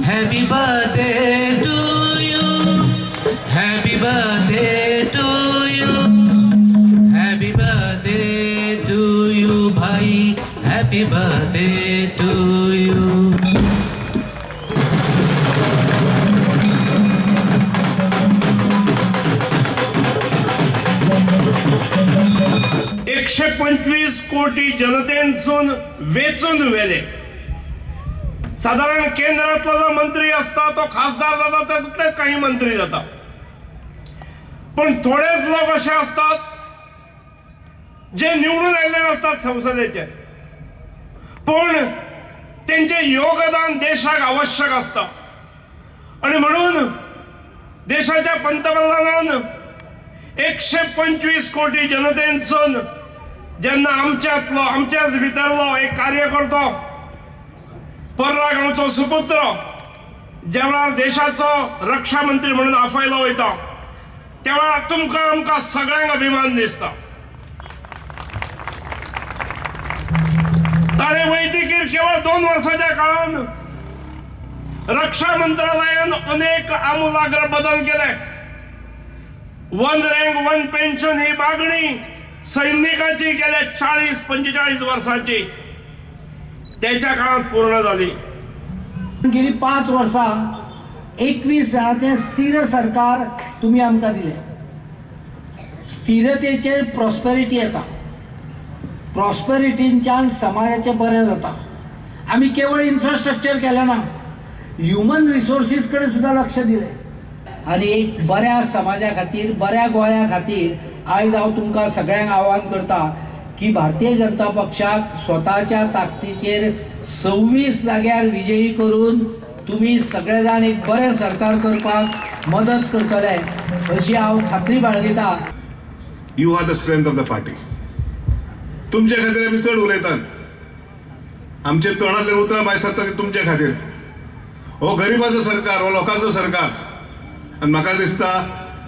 Happy birthday to you. Happy birthday to you. Happy birthday to you, bhai. Happy birthday to you. 125 कोटी जनतेसून वेचून वेले. साधारण केंद्रातला जो मंत्री असता तो खासदार जाता त्यातले काही मंत्री जाता, पण थोडेच लोक असे असतात जे निवडून आलेले असतात संसदेचे, पण त्यांचे योगदान देशाक आवश्यक असतं. आणि म्हणून देशाच्या पंतप्रधानान 125 कोटी जनतेसून ज्यांना आमच्याच भितरलो एक कार्यकर्तो पर्रा गांवचो सुपुत्र जेव्हा देशाचो रक्षा मंत्री म्हणून आफायलो वयता तेव्हा आमकां सगळ्यांक अभिमान दिसता. ताणे वैद्यकीय केवळ 2 वर्षाच्या काळान रक्षा मंत्रालयान अनेक आमूलाग्र बदल केले. 1 रँक 1 पेन्शन ही मागणी सैनिकाची गेल्या 40-45 वर्षांची त्याच्या काळात पूर्ण झाली. गेली 5 वर्सां 21 जणांचे स्थिर सरकार तुम्ही आमकां दिले. स्थिरतेचे प्रॉस्पेरिटी येता, प्रॉस्पेरिटींच्यान समाजाचें बरें जाता. आमी केवळ इन्फ्रास्ट्रक्चर केलें ना, ह्युमन रिसोर्सीस कडेन सुद्दां लक्ष दिलें. आनी एक बऱ्या समाजा खातीर, बऱ्या गोंया खातीर आयज हांव तुमकां सगळ्यांक आव्हान करता की भारतीय जनता पक्षाक स्वताच्या ताकदीचेर 26 जाग्यार विजयी करून तुम्ही सगळे जाण एक बरें सरकार करपाक मदत करतले अशी हांव खात्री बाळगिता. You are the strength of the party. तुमचे खातीर आमी चड उलयतात, आमचे तोंडातले उतरां भायर सरता ती तुमचे खातीर. हो गरिबाचो सरकार, हो लोकांचो सरकार. आनी म्हाका दिसता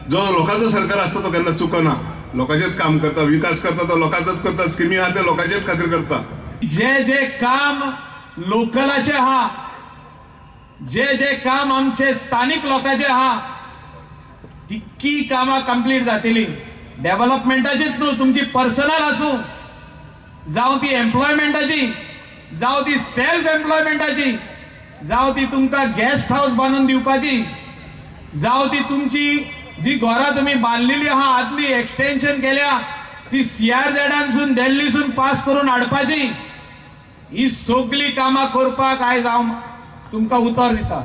जो लोकांचो सरकार असता तो केन्ना चुकना. लोकांचेच काम करता, विकास करता, तो लोकांचोच करता, स्किमी आहा ते लोकांचेच खातीर करता. जे काम लोकलाचे आहा, जे काम आमचे स्थानिक लोकांचे आहा, तितकी कामां कंप्लीट जातली. डेव्हलपमेंटाचीच न्हू, तुमची पर्सनल आसूं, जावं ती एम्प्लॉयमेंटाची, जावं ती सेल्फ एम्प्लॉयमेंटाची, जावं ती तुमकां गेस्ट हाऊस बांदून दिवपाची, जावं ती तुमची जी घरां तुम्ही बांधलेली आहा आदली एक्सटेन्शन केल्या ती CRZ दिल्लीसून पास करून हाडपाची, ही सगळी कामां करपाक आयज हांव तुमकां उतर दिता.